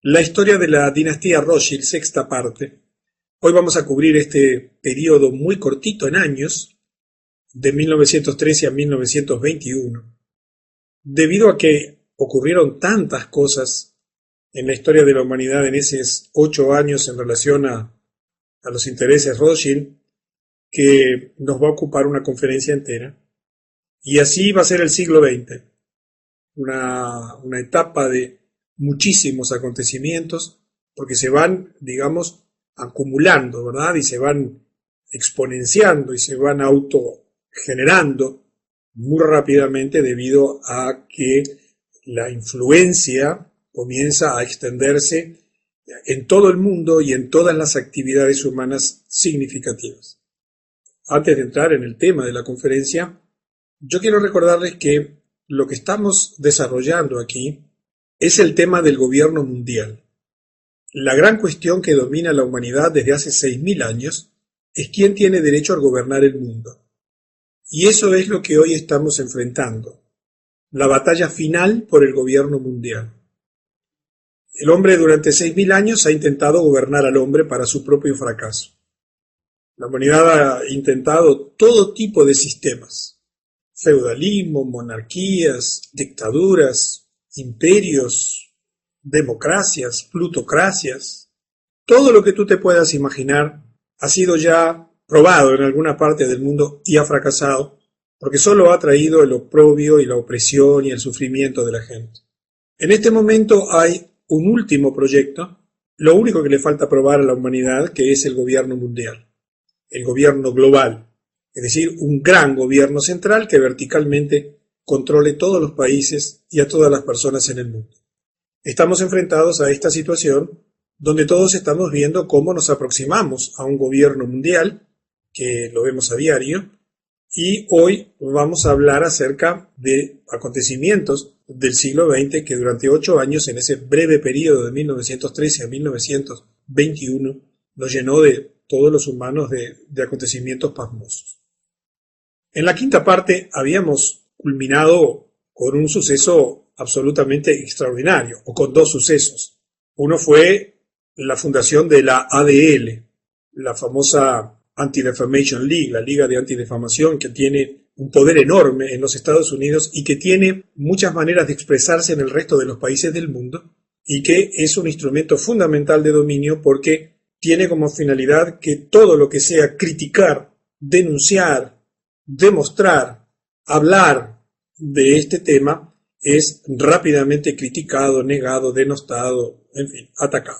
La historia de la dinastía Rothschild, sexta parte. Hoy vamos a cubrir este periodo muy cortito en años, de 1913 a 1921, debido a que ocurrieron tantas cosas en la historia de la humanidad en esos 8 años en relación a los intereses Rothschild, que nos va a ocupar una conferencia entera. Y así va a ser el siglo XX, una etapa de muchísimos acontecimientos, porque se van, digamos, acumulando, ¿verdad? Y se van exponenciando y se van autogenerando muy rápidamente debido a que la influencia comienza a extenderse en todo el mundo y en todas las actividades humanas significativas. Antes de entrar en el tema de la conferencia, yo quiero recordarles que lo que estamos desarrollando aquí es el tema del gobierno mundial. La gran cuestión que domina la humanidad desde hace 6.000 años es quién tiene derecho a gobernar el mundo. Y eso es lo que hoy estamos enfrentando, la batalla final por el gobierno mundial. El hombre durante 6.000 años ha intentado gobernar al hombre para su propio fracaso. La humanidad ha intentado todo tipo de sistemas: feudalismo, monarquías, dictaduras, imperios, democracias, plutocracias. Todo lo que tú te puedas imaginar ha sido ya probado en alguna parte del mundo y ha fracasado, porque solo ha traído el oprobio y la opresión y el sufrimiento de la gente. En este momento hay un último proyecto, lo único que le falta probar a la humanidad, que es el gobierno mundial, el gobierno global, es decir, un gran gobierno central que verticalmente controle todos los países y a todas las personas en el mundo. Estamos enfrentados a esta situación donde todos estamos viendo cómo nos aproximamos a un gobierno mundial, que lo vemos a diario, y hoy vamos a hablar acerca de acontecimientos del siglo XX que durante 8 años, en ese breve periodo de 1913 a 1921, nos llenó de todos los humanos de acontecimientos pasmosos. En la quinta parte habíamos culminado con un suceso absolutamente extraordinario, o con dos sucesos. Uno fue la fundación de la ADL, la famosa Anti-Defamation League, la Liga de Antidefamación, que tiene un poder enorme en los Estados Unidos y que tiene muchas maneras de expresarse en el resto de los países del mundo, y que es un instrumento fundamental de dominio porque tiene como finalidad que todo lo que sea criticar, denunciar, demostrar, hablar de este tema es rápidamente criticado, negado, denostado, en fin, atacado.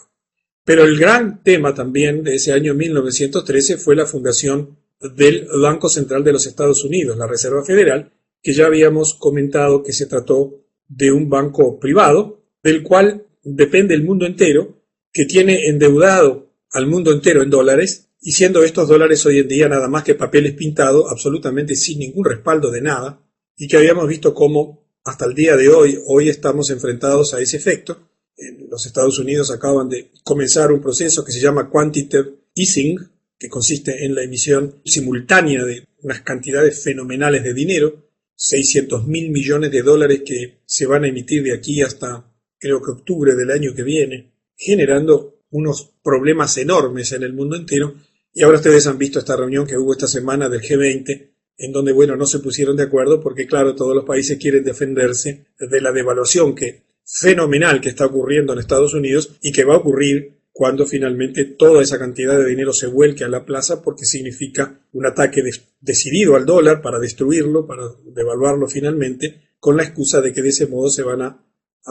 Pero el gran tema también de ese año 1913 fue la fundación del Banco Central de los Estados Unidos, la Reserva Federal, que ya habíamos comentado que se trató de un banco privado, del cual depende el mundo entero, que tiene endeudado al mundo entero en dólares, y siendo estos dólares hoy en día nada más que papeles pintados, absolutamente sin ningún respaldo de nada, y que habíamos visto cómo hasta el día de hoy estamos enfrentados a ese efecto. En los Estados Unidos acaban de comenzar un proceso que se llama Quantitative Easing, que consiste en la emisión simultánea de unas cantidades fenomenales de dinero, 600.000 millones de dólares que se van a emitir de aquí hasta creo que octubre del año que viene, generando unos problemas enormes en el mundo entero. Y ahora ustedes han visto esta reunión que hubo esta semana del G20, en donde, bueno, no se pusieron de acuerdo porque, claro, todos los países quieren defenderse de la devaluación fenomenal que está ocurriendo en Estados Unidos y que va a ocurrir cuando finalmente toda esa cantidad de dinero se vuelque a la plaza, porque significa un ataque decidido al dólar para destruirlo, para devaluarlo finalmente, con la excusa de que de ese modo se van a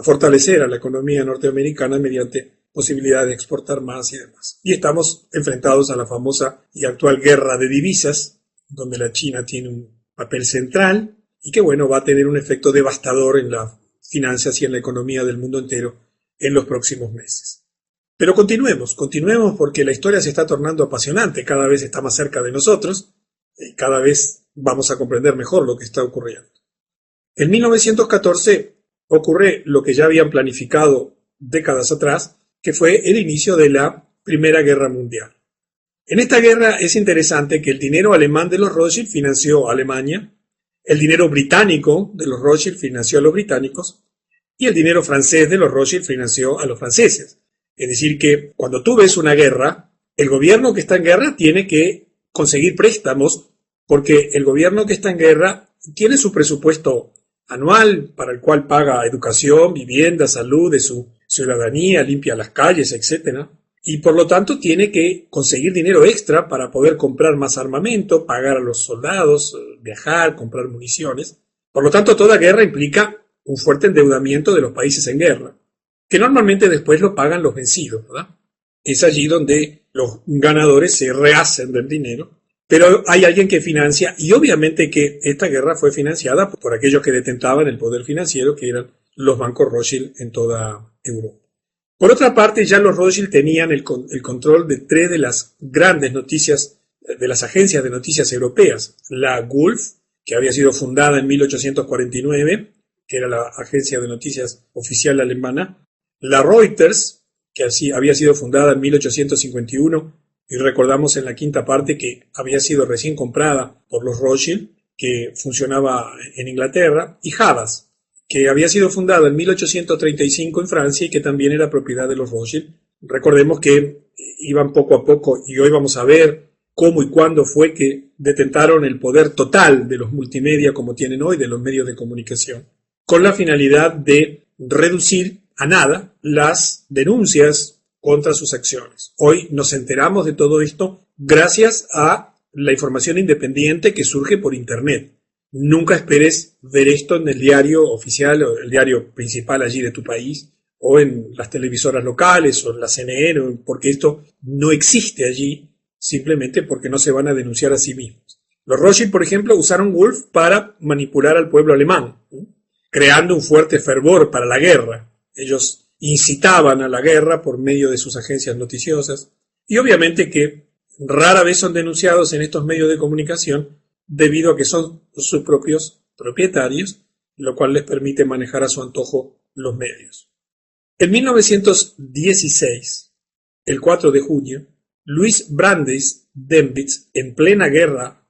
fortalecer a la economía norteamericana mediante posibilidad de exportar más y demás. Y estamos enfrentados a la famosa y actual guerra de divisas, donde la China tiene un papel central y que, bueno, va a tener un efecto devastador en las finanzas y en la economía del mundo entero en los próximos meses. Pero continuemos porque la historia se está tornando apasionante, cada vez está más cerca de nosotros y cada vez vamos a comprender mejor lo que está ocurriendo. En 1914 ocurre lo que ya habían planificado décadas atrás, que fue el inicio de la Primera Guerra Mundial. En esta guerra es interesante que el dinero alemán de los Rothschild financió a Alemania, el dinero británico de los Rothschild financió a los británicos y el dinero francés de los Rothschild financió a los franceses. Es decir, que cuando tú ves una guerra, el gobierno que está en guerra tiene que conseguir préstamos porque el gobierno que está en guerra tiene su presupuesto anual para el cual paga educación, vivienda, salud de su ciudadanía, limpia las calles, etcétera. Y por lo tanto tiene que conseguir dinero extra para poder comprar más armamento, pagar a los soldados, viajar, comprar municiones. Por lo tanto, toda guerra implica un fuerte endeudamiento de los países en guerra, que normalmente después lo pagan los vencidos, ¿verdad? Es allí donde los ganadores se rehacen del dinero, pero hay alguien que financia, y obviamente que esta guerra fue financiada por aquellos que detentaban el poder financiero, que eran los bancos Rothschild en toda Europa. Por otra parte, ya los Rothschild tenían el control de tres de las grandes noticias, de las agencias de noticias europeas. La Gulf, que había sido fundada en 1849, que era la agencia de noticias oficial alemana. La Reuters, que así había sido fundada en 1851, y recordamos en la quinta parte que había sido recién comprada por los Rothschild, que funcionaba en Inglaterra. Y Havas, que había sido fundada en 1835 en Francia y que también era propiedad de los Rothschild. Recordemos que iban poco a poco y hoy vamos a ver cómo y cuándo fue que detentaron el poder total de los multimedia como tienen hoy, de los medios de comunicación, con la finalidad de reducir a nada las denuncias contra sus acciones. Hoy nos enteramos de todo esto gracias a la información independiente que surge por Internet. Nunca esperes ver esto en el diario oficial o el diario principal allí de tu país o en las televisoras locales o en la CNN, porque esto no existe allí simplemente porque no se van a denunciar a sí mismos. Los Rothschild, por ejemplo, usaron Wolf para manipular al pueblo alemán, creando un fuerte fervor para la guerra. Ellos incitaban a la guerra por medio de sus agencias noticiosas y obviamente que rara vez son denunciados en estos medios de comunicación debido a que son sus propios propietarios, lo cual les permite manejar a su antojo los medios. En 1916, el 4 de junio, Louis Brandeis Dönitz, en plena guerra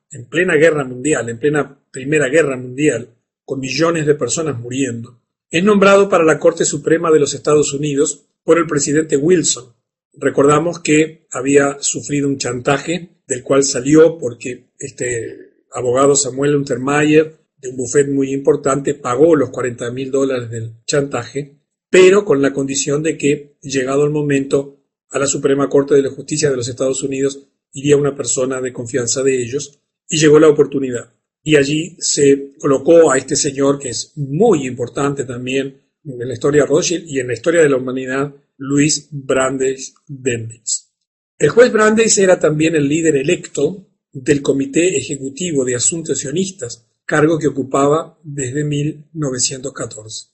mundial, en plena Primera Guerra Mundial, con millones de personas muriendo, es nombrado para la Corte Suprema de los Estados Unidos por el presidente Wilson. Recordamos que había sufrido un chantaje del cual salió porque este abogado Samuel Untermyer, de un bufete muy importante, pagó los $40,000 del chantaje, pero con la condición de que, llegado el momento, a la Suprema Corte de la Justicia de los Estados Unidos iría una persona de confianza de ellos, y llegó la oportunidad. Y allí se colocó a este señor, que es muy importante también en la historia Rothschild y en la historia de la humanidad, Louis Brandeis Dönitz. El juez Brandeis era también el líder electo del Comité Ejecutivo de Asuntos Sionistas, cargo que ocupaba desde 1914.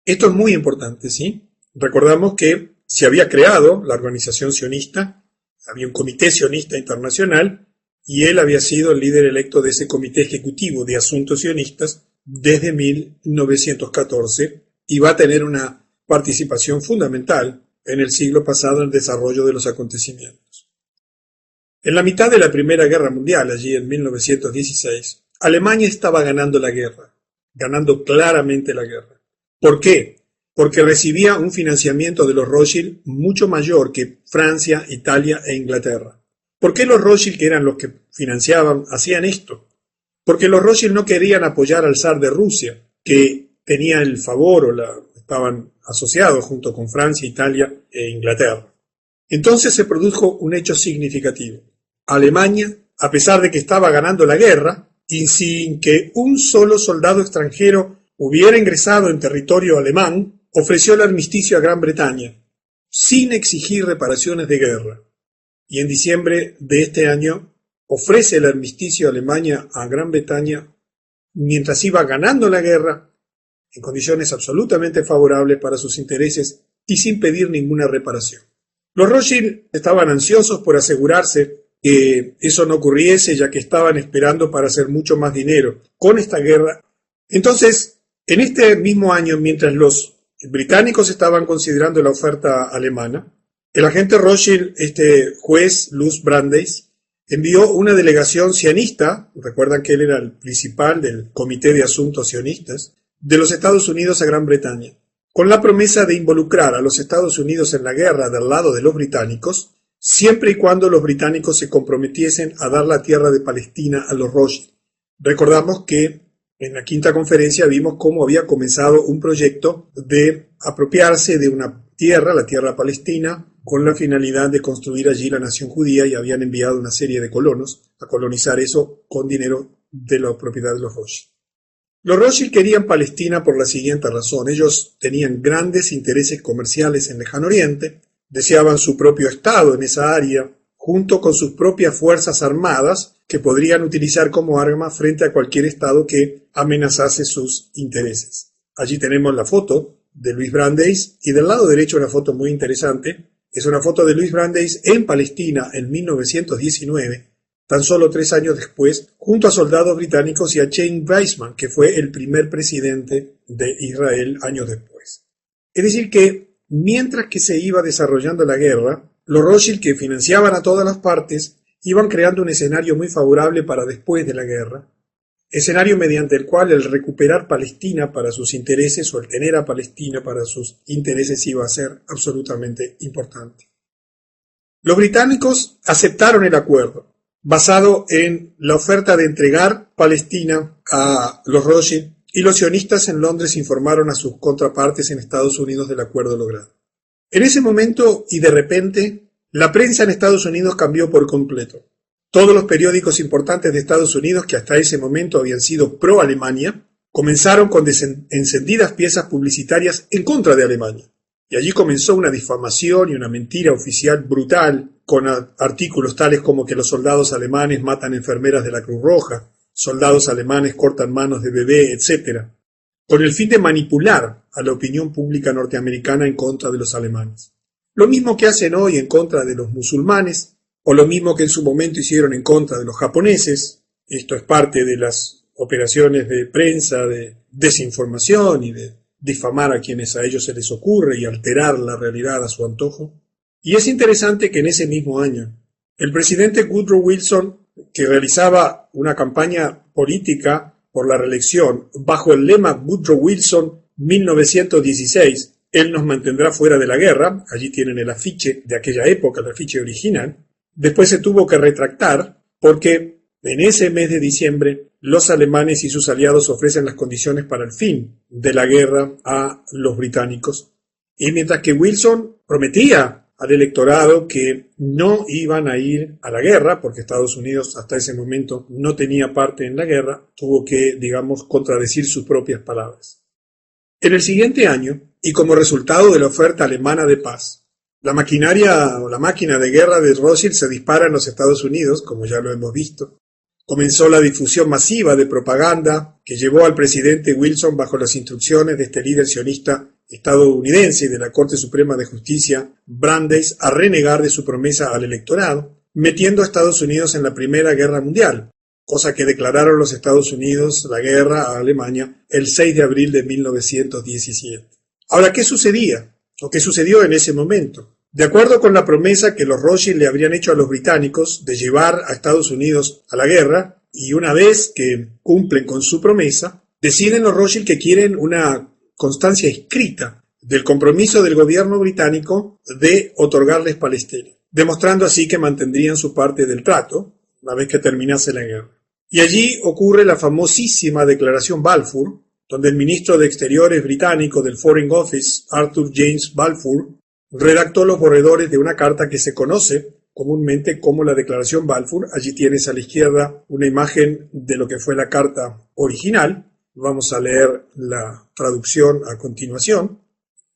Esto es muy importante, ¿sí? Recordamos que se había creado la organización sionista, había un comité sionista internacional, y él había sido el líder electo de ese Comité Ejecutivo de Asuntos Sionistas desde 1914 y va a tener una participación fundamental en el siglo pasado en el desarrollo de los acontecimientos. En la mitad de la Primera Guerra Mundial, allí en 1916, Alemania estaba ganando la guerra, ganando claramente la guerra. ¿Por qué? Porque recibía un financiamiento de los Rothschild mucho mayor que Francia, Italia e Inglaterra. ¿Por qué los Rothschild, que eran los que financiaban, hacían esto? Porque los Rothschild no querían apoyar al zar de Rusia, que tenía el favor estaban asociados junto con Francia, Italia e Inglaterra. Entonces se produjo un hecho significativo. Alemania, a pesar de que estaba ganando la guerra, y sin que un solo soldado extranjero hubiera ingresado en territorio alemán, ofreció el armisticio a Gran Bretaña, sin exigir reparaciones de guerra. Y en diciembre de este año ofrece el armisticio a Alemania a Gran Bretaña mientras iba ganando la guerra en condiciones absolutamente favorables para sus intereses y sin pedir ninguna reparación. Los Rothschild estaban ansiosos por asegurarse que eso no ocurriese, ya que estaban esperando para hacer mucho más dinero con esta guerra. Entonces, en este mismo año, mientras los británicos estaban considerando la oferta alemana, el agente Rothschild, este juez Louis Brandeis, envió una delegación sionista, recuerdan que él era el principal del Comité de Asuntos Sionistas, de los Estados Unidos a Gran Bretaña. con la promesa de involucrar a los Estados Unidos en la guerra del lado de los británicos, siempre y cuando los británicos se comprometiesen a dar la tierra de Palestina a los Rothschild. Recordamos que en la quinta conferencia vimos cómo había comenzado un proyecto de apropiarse de una tierra, la tierra palestina, con la finalidad de construir allí la nación judía, y habían enviado una serie de colonos a colonizar eso con dinero de la propiedad de los Rothschild. Los Rothschild querían Palestina por la siguiente razón: ellos tenían grandes intereses comerciales en Lejano Oriente, deseaban su propio estado en esa área, junto con sus propias fuerzas armadas que podrían utilizar como arma frente a cualquier estado que amenazase sus intereses. Allí tenemos la foto de Louis Brandeis, y del lado derecho una foto muy interesante. Es una foto de Louis Brandeis en Palestina en 1919, tan solo 3 años después, junto a soldados británicos y a Chaim Weizmann, que fue el primer presidente de Israel años después. Es decir que, mientras que se iba desarrollando la guerra, los Rothschild, que financiaban a todas las partes, iban creando un escenario muy favorable para después de la guerra, escenario mediante el cual el recuperar Palestina para sus intereses o el tener a Palestina para sus intereses iba a ser absolutamente importante. Los británicos aceptaron el acuerdo, basado en la oferta de entregar Palestina a los Rothschild, y los sionistas en Londres informaron a sus contrapartes en Estados Unidos del acuerdo logrado. En ese momento, y de repente, la prensa en Estados Unidos cambió por completo. Todos los periódicos importantes de Estados Unidos, que hasta ese momento habían sido pro-Alemania, comenzaron con encendidas piezas publicitarias en contra de Alemania. Y allí comenzó una difamación y una mentira oficial brutal, con artículos tales como que los soldados alemanes matan enfermeras de la Cruz Roja, soldados alemanes cortan manos de bebé, etc., con el fin de manipular a la opinión pública norteamericana en contra de los alemanes. Lo mismo que hacen hoy en contra de los musulmanes, o lo mismo que en su momento hicieron en contra de los japoneses. Esto es parte de las operaciones de prensa, de desinformación y de difamar a quienes a ellos se les ocurre y alterar la realidad a su antojo. Y es interesante que en ese mismo año, el presidente Woodrow Wilson, que realizaba una campaña política por la reelección bajo el lema Woodrow Wilson 1916, él nos mantendrá fuera de la guerra, allí tienen el afiche de aquella época, el afiche original. Después se tuvo que retractar porque en ese mes de diciembre los alemanes y sus aliados ofrecen las condiciones para el fin de la guerra a los británicos. Y mientras que Wilson prometía al electorado que no iban a ir a la guerra, porque Estados Unidos hasta ese momento no tenía parte en la guerra, tuvo que, contradecir sus propias palabras. En el siguiente año, y como resultado de la oferta alemana de paz, la maquinaria o la máquina de guerra de Rothschild se dispara en los Estados Unidos, como ya lo hemos visto. Comenzó la difusión masiva de propaganda que llevó al presidente Wilson, bajo las instrucciones de este líder sionista estadounidense y de la Corte Suprema de Justicia, Brandeis, a renegar de su promesa al electorado, metiendo a Estados Unidos en la Primera Guerra Mundial, cosa que declararon los Estados Unidos la guerra a Alemania el 6 de abril de 1917. Ahora, ¿qué sucedía? ¿O qué sucedió en ese momento? De acuerdo con la promesa que los Rothschild le habrían hecho a los británicos de llevar a Estados Unidos a la guerra, y una vez que cumplen con su promesa, deciden los Rothschild que quieren una constancia escrita del compromiso del gobierno británico de otorgarles Palestina, demostrando así que mantendrían su parte del trato una vez que terminase la guerra. Y allí ocurre la famosísima Declaración Balfour, donde el ministro de Exteriores británico del Foreign Office, Arthur James Balfour, redactó los borradores de una carta que se conoce comúnmente como la Declaración Balfour. Allí tienes a la izquierda una imagen de lo que fue la carta original. Vamos a leer la traducción a continuación.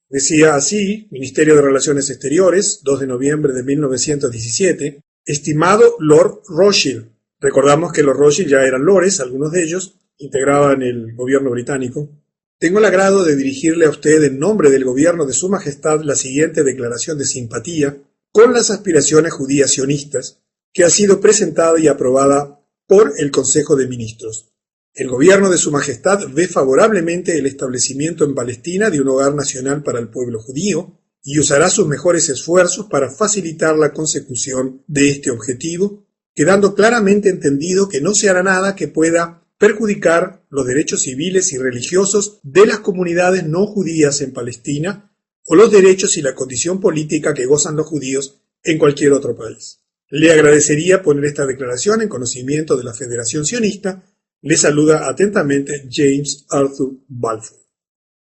Decía así: Ministerio de Relaciones Exteriores, 2 de noviembre de 1917. Estimado Lord Rothschild. Recordamos que los Rothschild ya eran lores, algunos de ellos integraban el gobierno británico. Tengo el agrado de dirigirle a usted en nombre del gobierno de Su Majestad la siguiente declaración de simpatía con las aspiraciones judías sionistas, que ha sido presentada y aprobada por el Consejo de Ministros. El gobierno de Su Majestad ve favorablemente el establecimiento en Palestina de un hogar nacional para el pueblo judío y usará sus mejores esfuerzos para facilitar la consecución de este objetivo, quedando claramente entendido que no se hará nada que pueda perjudicar los derechos civiles y religiosos de las comunidades no judías en Palestina o los derechos y la condición política que gozan los judíos en cualquier otro país. Le agradecería poner esta declaración en conocimiento de la Federación Sionista. Le saluda atentamente James Arthur Balfour.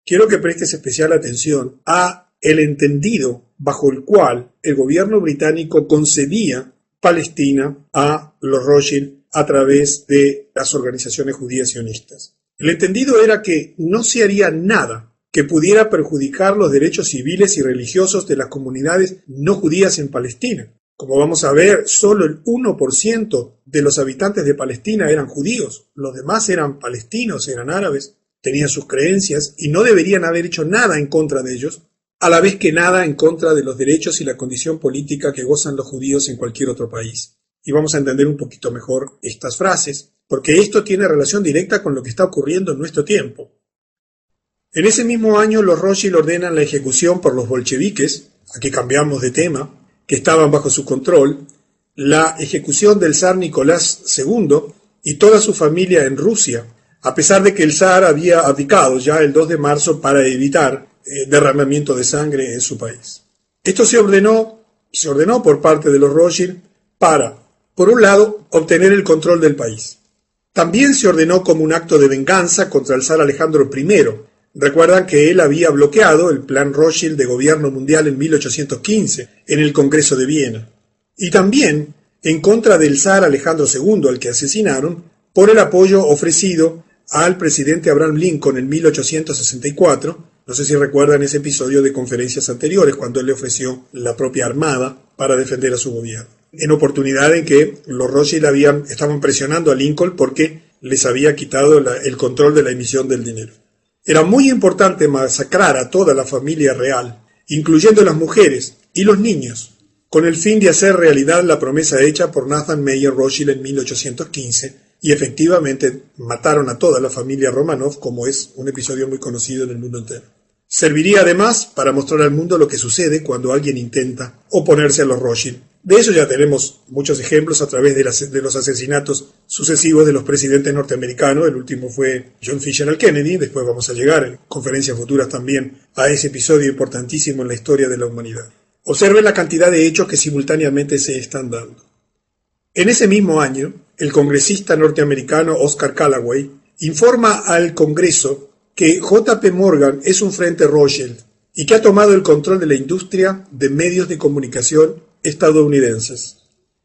Quiero que prestes especial atención a el entendido bajo el cual el gobierno británico concedía Palestina a los Rothschild a través de las organizaciones judías sionistas. El entendido era que no se haría nada que pudiera perjudicar los derechos civiles y religiosos de las comunidades no judías en Palestina. Como vamos a ver, solo el 1% de los habitantes de Palestina eran judíos, los demás eran palestinos, eran árabes, tenían sus creencias y no deberían haber hecho nada en contra de ellos, a la vez que nada en contra de los derechos y la condición política que gozan los judíos en cualquier otro país. Y vamos a entender un poquito mejor estas frases, porque esto tiene relación directa con lo que está ocurriendo en nuestro tiempo. En ese mismo año los Rothschild ordenan la ejecución por los bolcheviques, aquí cambiamos de tema, que estaban bajo su control, la ejecución del zar Nicolás II y toda su familia en Rusia, a pesar de que el zar había abdicado ya el 2 de marzo para evitar derramamiento de sangre en su país. Esto se ordenó por parte de los Rothschild para, por un lado, obtener el control del país. También se ordenó como un acto de venganza contra el zar Alejandro I. Recuerdan que él había bloqueado el plan Rothschild de gobierno mundial en 1815 en el Congreso de Viena. Y también en contra del zar Alejandro II, al que asesinaron, por el apoyo ofrecido al presidente Abraham Lincoln en 1864. No sé si recuerdan ese episodio de conferencias anteriores, cuando él le ofreció la propia armada para defender a su gobierno. En oportunidad en que los Rothschild estaban presionando a Lincoln porque les había quitado el control de la emisión del dinero. Era muy importante masacrar a toda la familia real, incluyendo las mujeres y los niños, con el fin de hacer realidad la promesa hecha por Nathan Meyer Rothschild en 1815, y efectivamente mataron a toda la familia Romanov, como es un episodio muy conocido en el mundo entero. Serviría además para mostrar al mundo lo que sucede cuando alguien intenta oponerse a los Rothschild. De eso ya tenemos muchos ejemplos a través de los asesinatos sucesivos de los presidentes norteamericanos. El último fue John Fitzgerald Kennedy. Después vamos a llegar en conferencias futuras también a ese episodio importantísimo en la historia de la humanidad. Observen la cantidad de hechos que simultáneamente se están dando. En ese mismo año, el congresista norteamericano Oscar Callaway informa al Congreso que J.P. Morgan es un frente Rothschild y que ha tomado el control de la industria de medios de comunicación estadounidenses.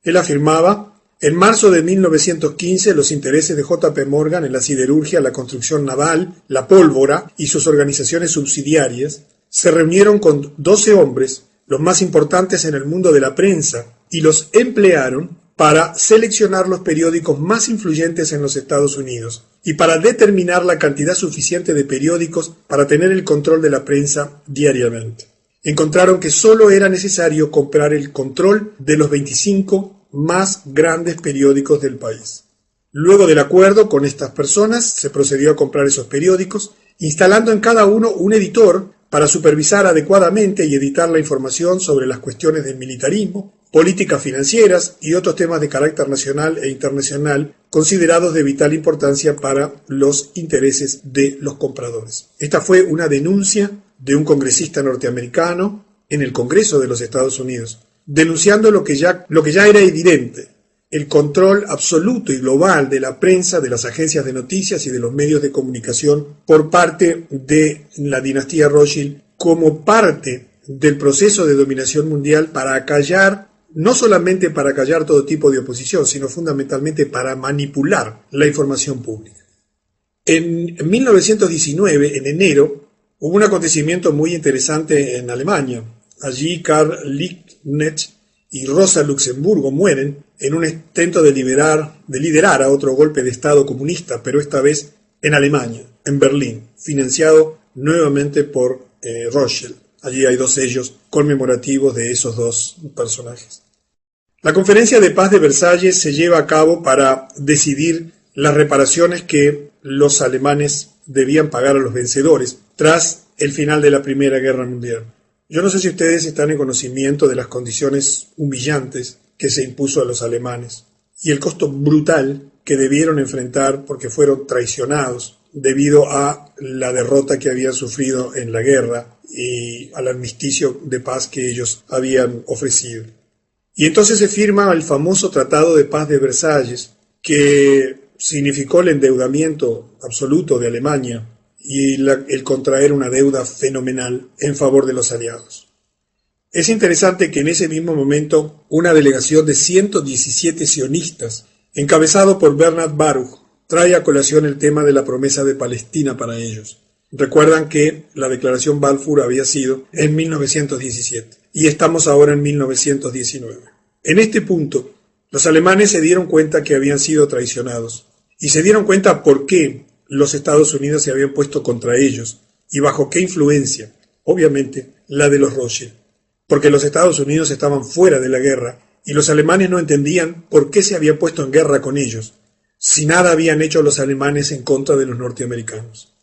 Él afirmaba: en marzo de 1915 los intereses de J.P. Morgan en la siderurgia, la construcción naval, la pólvora y sus organizaciones subsidiarias se reunieron con 12 hombres, los más importantes en el mundo de la prensa, y los emplearon para seleccionar los periódicos más influyentes en los Estados Unidos y para determinar la cantidad suficiente de periódicos para tener el control de la prensa diariamente. Encontraron que solo era necesario comprar el control de los 25 más grandes periódicos del país. Luego del acuerdo con estas personas, se procedió a comprar esos periódicos, instalando en cada uno un editor para supervisar adecuadamente y editar la información sobre las cuestiones del militarismo, políticas financieras y otros temas de carácter nacional e internacional considerados de vital importancia para los intereses de los compradores. Esta fue una denuncia de un congresista norteamericano en el Congreso de los Estados Unidos, denunciando lo que ya era evidente: el control absoluto y global de la prensa, de las agencias de noticias y de los medios de comunicación por parte de la dinastía Rothschild como parte del proceso de dominación mundial para acallar, no solamente para acallar todo tipo de oposición, sino fundamentalmente para manipular la información pública. En 1919, en enero, hubo un acontecimiento muy interesante en Alemania. Allí Karl Liebknecht y Rosa Luxemburgo mueren en un intento de liderar a otro golpe de Estado comunista, pero esta vez en Alemania, en Berlín, financiado nuevamente por Rothschild. Allí hay 2 sellos conmemorativos de esos 2 personajes. La Conferencia de Paz de Versalles se lleva a cabo para decidir las reparaciones que los alemanes debían pagar a los vencedores tras el final de la Primera Guerra Mundial. Yo no sé si ustedes están en conocimiento de las condiciones humillantes que se impuso a los alemanes y el costo brutal que debieron enfrentar porque fueron traicionados debido a la derrota que habían sufrido en la guerra y al armisticio de paz que ellos habían ofrecido. Y entonces se firma el famoso Tratado de Paz de Versalles, que significó el endeudamiento absoluto de Alemania y el contraer una deuda fenomenal en favor de los aliados. Es interesante que en ese mismo momento una delegación de 117 sionistas, encabezado por Bernard Baruch, trae a colación el tema de la promesa de Palestina para ellos. Recuerdan que la declaración Balfour había sido en 1917 y estamos ahora en 1919. En este punto, los alemanes se dieron cuenta que habían sido traicionados y se dieron cuenta por qué los Estados Unidos se habían puesto contra ellos y bajo qué influencia, obviamente la de los Rothschild, porque los Estados Unidos estaban fuera de la guerra y los alemanes no entendían por qué se habían puesto en guerra con ellos, si nada habían hecho los alemanes en contra de los norteamericanos.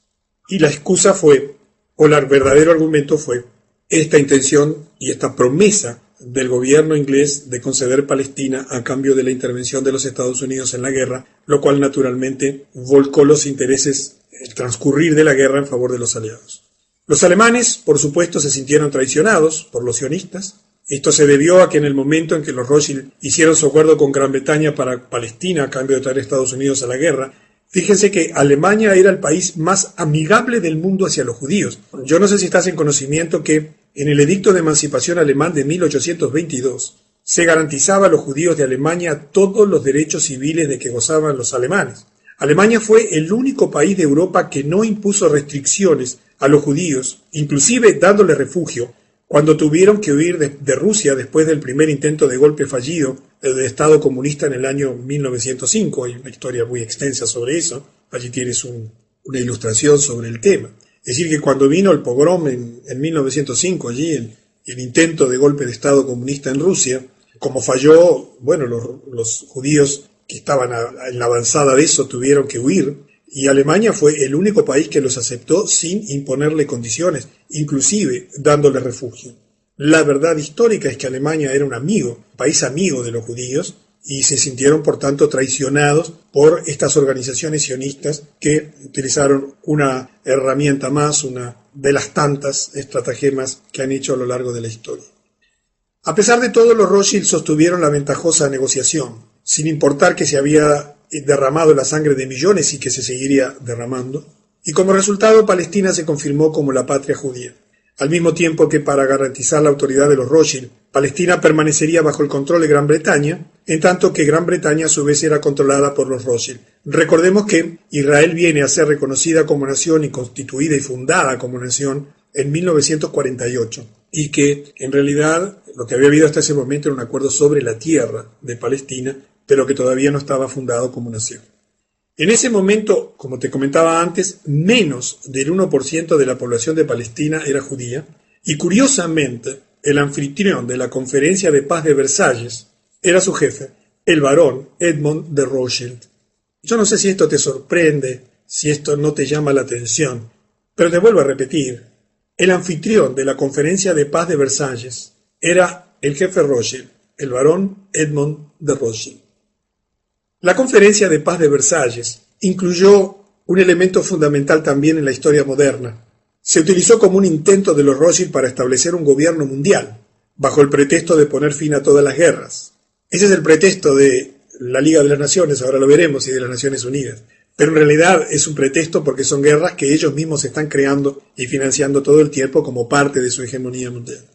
Y la excusa fue, o el verdadero argumento fue, esta intención y esta promesa del gobierno inglés de conceder Palestina a cambio de la intervención de los Estados Unidos en la guerra, lo cual naturalmente volcó los intereses, el transcurrir de la guerra en favor de los aliados. Los alemanes, por supuesto, se sintieron traicionados por los sionistas. Esto se debió a que en el momento en que los Rothschild hicieron su acuerdo con Gran Bretaña para Palestina a cambio de traer a Estados Unidos a la guerra, fíjense que Alemania era el país más amigable del mundo hacia los judíos. Yo no sé si estás en conocimiento que en el Edicto de Emancipación alemán de 1822 se garantizaba a los judíos de Alemania todos los derechos civiles de que gozaban los alemanes. Alemania fue el único país de Europa que no impuso restricciones a los judíos, inclusive dándoles refugio, cuando tuvieron que huir de Rusia después del primer intento de golpe fallido del Estado comunista en el año 1905. Hay una historia muy extensa sobre eso. Allí tienes una ilustración sobre el tema. Es decir, que cuando vino el pogrom en 1905, allí el intento de golpe de Estado comunista en Rusia, como falló, bueno, los judíos que estaban en la avanzada de eso tuvieron que huir, y Alemania fue el único país que los aceptó sin imponerle condiciones, inclusive dándole refugio. La verdad histórica es que Alemania era un país amigo de los judíos, y se sintieron por tanto traicionados por estas organizaciones sionistas que utilizaron una herramienta más, una de las tantas estratagemas que han hecho a lo largo de la historia. A pesar de todo, los Rothschild sostuvieron la ventajosa negociación, sin importar que se había derramado la sangre de millones y que se seguiría derramando, y como resultado Palestina se confirmó como la patria judía. Al mismo tiempo que para garantizar la autoridad de los Rothschild, Palestina permanecería bajo el control de Gran Bretaña, en tanto que Gran Bretaña a su vez era controlada por los Rothschild. Recordemos que Israel viene a ser reconocida como nación y constituida y fundada como nación en 1948, y que en realidad lo que había habido hasta ese momento era un acuerdo sobre la tierra de Palestina, pero que todavía no estaba fundado como nación. En ese momento, como te comentaba antes, menos del 1% de la población de Palestina era judía, y curiosamente, el anfitrión de la Conferencia de Paz de Versalles era su jefe, el barón Edmond de Rothschild. Yo no sé si esto te sorprende, si esto no te llama la atención, pero te vuelvo a repetir, el anfitrión de la Conferencia de Paz de Versalles era el jefe Rothschild, el barón Edmond de Rothschild. La Conferencia de Paz de Versalles incluyó un elemento fundamental también en la historia moderna. Se utilizó como un intento de los Rothschild para establecer un gobierno mundial, bajo el pretexto de poner fin a todas las guerras. Ese es el pretexto de la Liga de las Naciones, ahora lo veremos, y de las Naciones Unidas. Pero en realidad es un pretexto porque son guerras que ellos mismos están creando y financiando todo el tiempo como parte de su hegemonía mundial.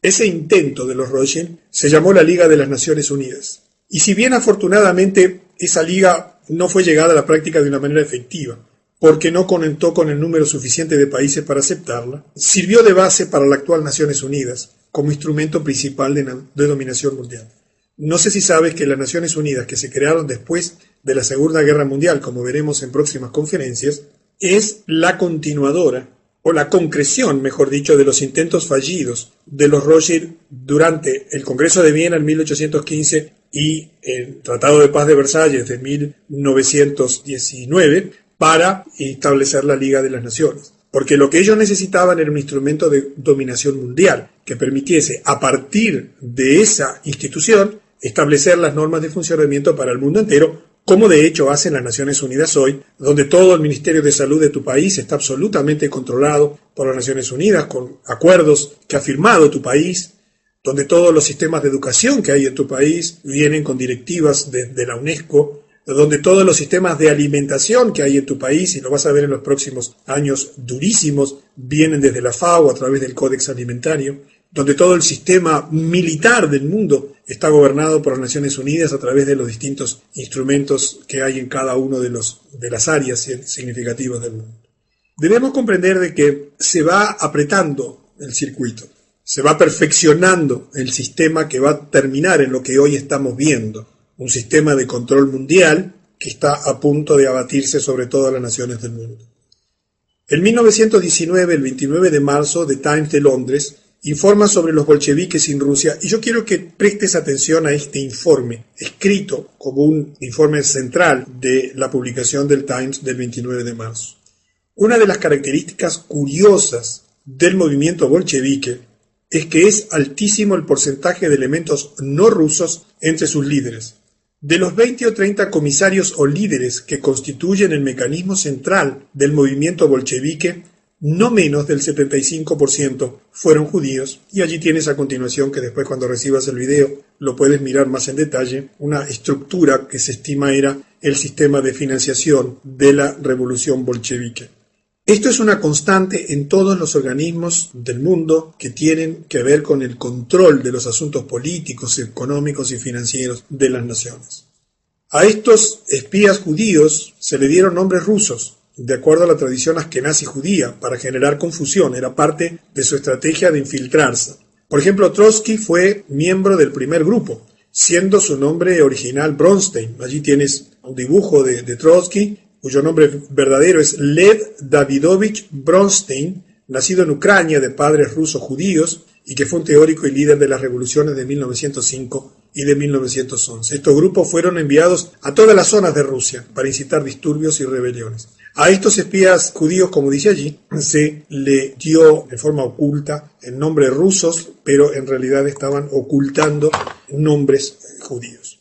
Ese intento de los Rothschild se llamó la Liga de las Naciones Unidas. Y si bien afortunadamente esa liga no fue llegada a la práctica de una manera efectiva, porque no contó con el número suficiente de países para aceptarla, sirvió de base para la actual Naciones Unidas, como instrumento principal de dominación mundial. No sé si sabes que las Naciones Unidas, que se crearon después de la Segunda Guerra Mundial, como veremos en próximas conferencias, es la continuadora, o la concreción, mejor dicho, de los intentos fallidos de los Rothschild durante el Congreso de Viena en 1815 y el Tratado de Paz de Versalles de 1919 para establecer la Liga de las Naciones. Porque lo que ellos necesitaban era un instrumento de dominación mundial que permitiese, a partir de esa institución, establecer las normas de funcionamiento para el mundo entero, como de hecho hacen las Naciones Unidas hoy, donde todo el Ministerio de Salud de tu país está absolutamente controlado por las Naciones Unidas, con acuerdos que ha firmado tu país, donde todos los sistemas de educación que hay en tu país vienen con directivas de la UNESCO, donde todos los sistemas de alimentación que hay en tu país, y lo vas a ver en los próximos años durísimos, vienen desde la FAO a través del Códex Alimentario, donde todo el sistema militar del mundo está gobernado por las Naciones Unidas a través de los distintos instrumentos que hay en cada uno de las áreas significativas del mundo. Debemos comprender de que se va apretando el circuito, se va perfeccionando el sistema que va a terminar en lo que hoy estamos viendo, un sistema de control mundial que está a punto de abatirse sobre todas las naciones del mundo. En 1919, el 29 de marzo, The Times de Londres informa sobre los bolcheviques en Rusia, y yo quiero que prestes atención a este informe, escrito como un informe central de la publicación del Times del 29 de marzo. Una de las características curiosas del movimiento bolchevique es que es altísimo el porcentaje de elementos no rusos entre sus líderes. De los 20 o 30 comisarios o líderes que constituyen el mecanismo central del movimiento bolchevique, no menos del 75% fueron judíos, y allí tienes a continuación, que después cuando recibas el video lo puedes mirar más en detalle, una estructura que se estima era el sistema de financiación de la revolución bolchevique. Esto es una constante en todos los organismos del mundo que tienen que ver con el control de los asuntos políticos, económicos y financieros de las naciones. A estos espías judíos se le dieron nombres rusos, de acuerdo a la tradición askenazi judía, para generar confusión, era parte de su estrategia de infiltrarse. Por ejemplo, Trotsky fue miembro del primer grupo, siendo su nombre original Bronstein. Allí tienes un dibujo de Trotsky, cuyo nombre verdadero es Lev Davidovich Bronstein, nacido en Ucrania de padres rusos judíos, y que fue un teórico y líder de las revoluciones de 1905 y de 1911. Estos grupos fueron enviados a todas las zonas de Rusia para incitar disturbios y rebeliones. A estos espías judíos, como dice allí, se le dio de forma oculta el nombre rusos, pero en realidad estaban ocultando nombres judíos.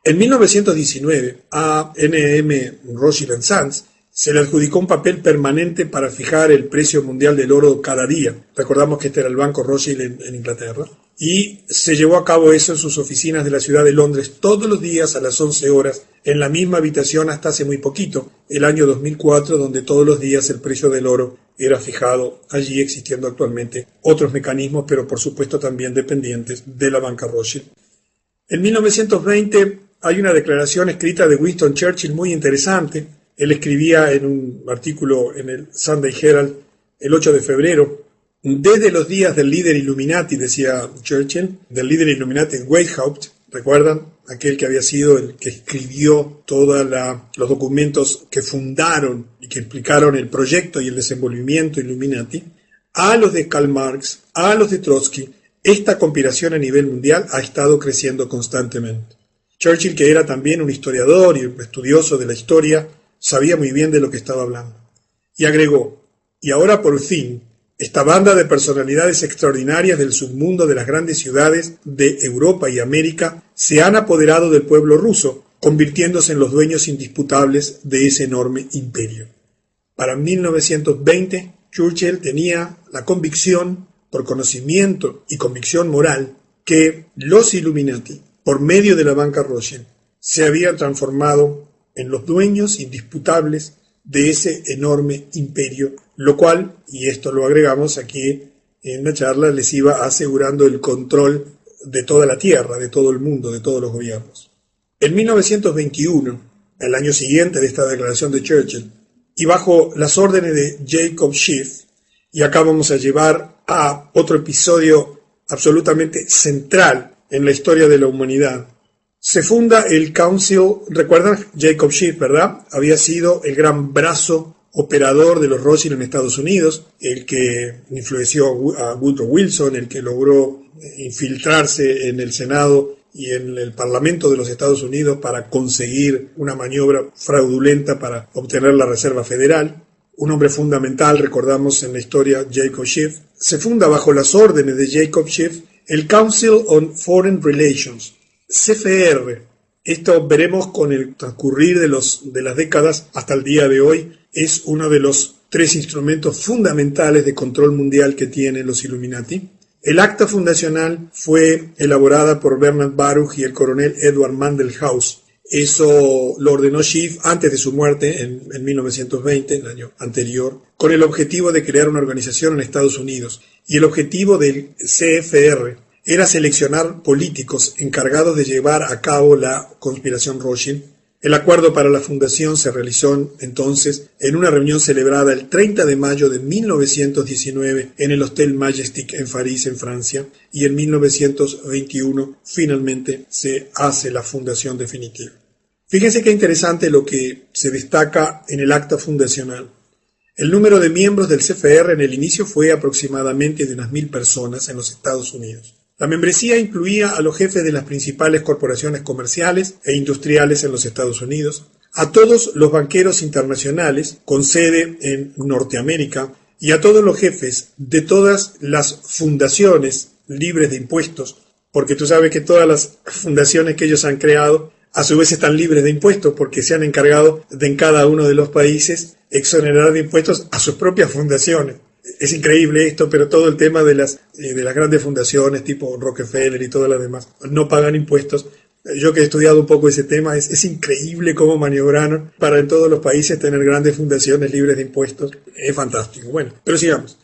En 1919, a N.M. Rothschild & Sons se le adjudicó un papel permanente para fijar el precio mundial del oro cada día. Recordamos que este era el Banco Rothschild en Inglaterra. Y se llevó a cabo eso en sus oficinas de la ciudad de Londres todos los días a las 11 horas, en la misma habitación hasta hace muy poquito, el año 2004, donde todos los días el precio del oro era fijado, allí existiendo actualmente otros mecanismos, pero por supuesto también dependientes de la banca Rothschild. En 1920 hay una declaración escrita de Winston Churchill muy interesante. Él escribía en un artículo en el Sunday Herald el 8 de febrero, desde los días del líder Illuminati, decía Churchill, del líder Illuminati Weishaupt, ¿recuerdan? Aquel que había sido el que escribió todos los documentos que fundaron y que explicaron el proyecto y el desenvolvimiento Illuminati, a los de Karl Marx, a los de Trotsky. Esta conspiración a nivel mundial ha estado creciendo constantemente. Churchill, que era también un historiador y un estudioso de la historia, sabía muy bien de lo que estaba hablando. Y agregó, y ahora por fin, esta banda de personalidades extraordinarias del submundo de las grandes ciudades de Europa y América se han apoderado del pueblo ruso, convirtiéndose en los dueños indisputables de ese enorme imperio. Para 1920, Churchill tenía la convicción, por conocimiento y convicción moral, que los Illuminati, por medio de la banca Rothschild, se habían transformado en los dueños indisputables de ese enorme imperio, lo cual, y esto lo agregamos aquí en la charla, les iba asegurando el control de toda la tierra, de todo el mundo, de todos los gobiernos. En 1921, el año siguiente de esta declaración de Churchill, y bajo las órdenes de Jacob Schiff, y acá vamos a llevar a otro episodio absolutamente central en la historia de la humanidad, se funda el Council. ¿Recuerdan? Jacob Schiff, ¿verdad? Había sido el gran brazo operador de los Rothschild en Estados Unidos, el que influenció a Woodrow Wilson, el que logró infiltrarse en el Senado y en el Parlamento de los Estados Unidos para conseguir una maniobra fraudulenta para obtener la Reserva Federal. Un hombre fundamental, recordamos en la historia, Jacob Schiff. Se funda bajo las órdenes de Jacob Schiff el Council on Foreign Relations, CFR, Esto veremos con el transcurrir de las décadas hasta el día de hoy. Es uno de los 3 instrumentos fundamentales de control mundial que tienen los Illuminati. El acta fundacional fue elaborada por Bernard Baruch y el coronel Edward Mandelhaus. Eso lo ordenó Schiff antes de su muerte en 1920, el año anterior, con el objetivo de crear una organización en Estados Unidos. Y el objetivo del CFR era seleccionar políticos encargados de llevar a cabo la conspiración Rothschild. El acuerdo para la fundación se realizó entonces en una reunión celebrada el 30 de mayo de 1919 en el Hotel Majestic en París, en Francia, y en 1921 finalmente se hace la fundación definitiva. Fíjense qué interesante lo que se destaca en el acta fundacional. El número de miembros del CFR en el inicio fue aproximadamente de unas 1.000 personas en los Estados Unidos. La membresía incluía a los jefes de las principales corporaciones comerciales e industriales en los Estados Unidos, a todos los banqueros internacionales con sede en Norteamérica y a todos los jefes de todas las fundaciones libres de impuestos, porque tú sabes que todas las fundaciones que ellos han creado a su vez están libres de impuestos porque se han encargado de en cada uno de los países exonerar de impuestos a sus propias fundaciones. Es increíble esto, pero todo el tema de las grandes fundaciones tipo Rockefeller y todas las demás no pagan impuestos. Yo que he estudiado un poco ese tema, es increíble cómo maniobraron para en todos los países tener grandes fundaciones libres de impuestos. Es fantástico. Bueno, pero sigamos.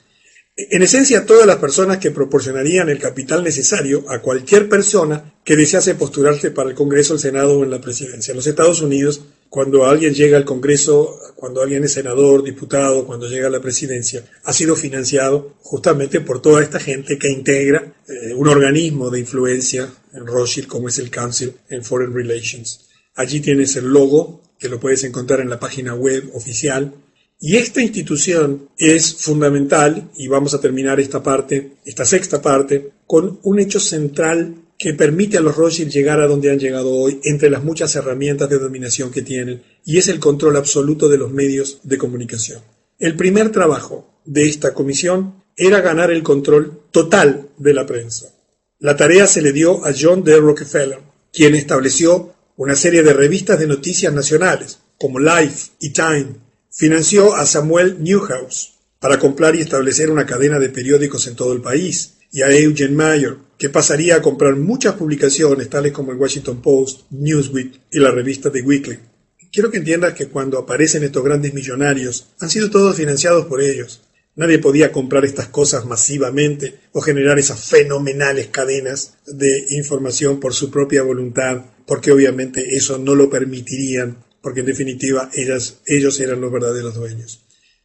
En esencia, todas las personas que proporcionarían el capital necesario a cualquier persona que desease postularse para el Congreso, el Senado o en la presidencia. En los Estados Unidos, cuando alguien llega al Congreso, cuando alguien es senador, diputado, cuando llega a la presidencia, ha sido financiado justamente por toda esta gente que integra un organismo de influencia en Rothschild, como es el Council on Foreign Relations. Allí tienes el logo, que lo puedes encontrar en la página web oficial. Y esta institución es fundamental, y vamos a terminar esta sexta parte, con un hecho central que permite a los Rothschild llegar a donde han llegado hoy, entre las muchas herramientas de dominación que tienen, y es el control absoluto de los medios de comunicación. El primer trabajo de esta comisión era ganar el control total de la prensa. La tarea se le dio a John D. Rockefeller, quien estableció una serie de revistas de noticias nacionales, como Life y Time. Financió a Samuel Newhouse para comprar y establecer una cadena de periódicos en todo el país, y a Eugene Meyer, que pasaría a comprar muchas publicaciones tales como el Washington Post, Newsweek y la revista The Weekly. Quiero que entiendas que cuando aparecen estos grandes millonarios, han sido todos financiados por ellos. Nadie podía comprar estas cosas masivamente o generar esas fenomenales cadenas de información por su propia voluntad, porque obviamente eso no lo permitirían, porque en definitiva ellos eran los verdaderos dueños.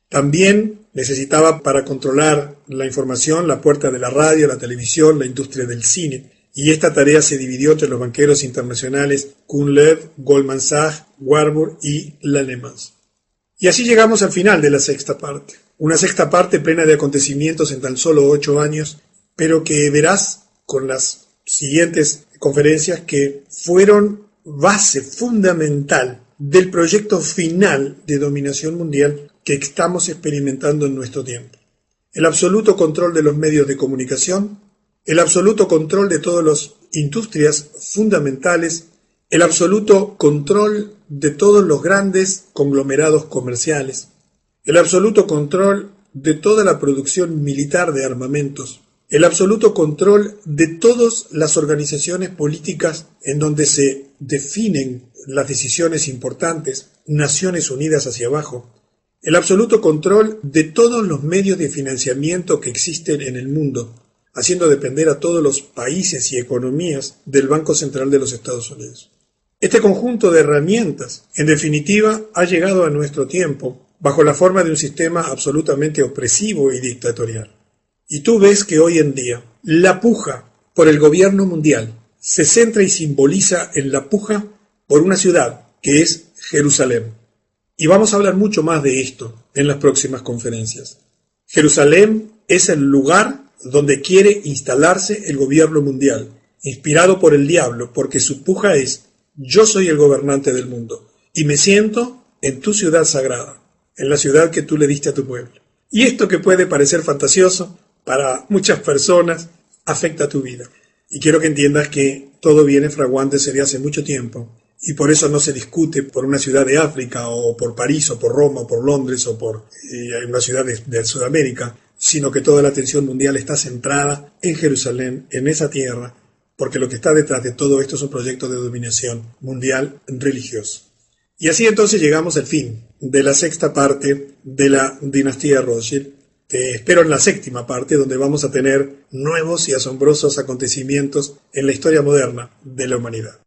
También necesitaba para controlar la información la puerta de la radio, la televisión, la industria del cine, y esta tarea se dividió entre los banqueros internacionales Kuhn Loeb, Goldman Sachs, Warburg y Lehman. Y así llegamos al final de la sexta parte. Una sexta parte plena de acontecimientos en tan solo 8 años, pero que verás con las siguientes conferencias que fueron base fundamental del proyecto final de dominación mundial que estamos experimentando en nuestro tiempo. El absoluto control de los medios de comunicación, el absoluto control de todas las industrias fundamentales, el absoluto control de todos los grandes conglomerados comerciales, el absoluto control de toda la producción militar de armamentos, el absoluto control de todas las organizaciones políticas en donde se definen las decisiones importantes, Naciones Unidas hacia abajo, el absoluto control de todos los medios de financiamiento que existen en el mundo, haciendo depender a todos los países y economías del Banco Central de los Estados Unidos. Este conjunto de herramientas, en definitiva, ha llegado a nuestro tiempo bajo la forma de un sistema absolutamente opresivo y dictatorial. Y tú ves que hoy en día la puja por el gobierno mundial se centra y simboliza en la puja por una ciudad que es Jerusalén. Y vamos a hablar mucho más de esto en las próximas conferencias. Jerusalén es el lugar donde quiere instalarse el gobierno mundial, inspirado por el diablo, porque su puja es: yo soy el gobernante del mundo y me siento en tu ciudad sagrada, en la ciudad que tú le diste a tu pueblo. Y esto que puede parecer fantasioso para muchas personas afecta a tu vida. Y quiero que entiendas que todo viene fraguante desde hace mucho tiempo y por eso no se discute por una ciudad de África o por París o por Roma o por Londres o por una ciudad de Sudamérica, sino que toda la atención mundial está centrada en Jerusalén, en esa tierra, porque lo que está detrás de todo esto es un proyecto de dominación mundial religioso. Y así entonces llegamos al fin de la sexta parte de la dinastía Rothschild. Te espero en la séptima parte, donde vamos a tener nuevos y asombrosos acontecimientos en la historia moderna de la humanidad.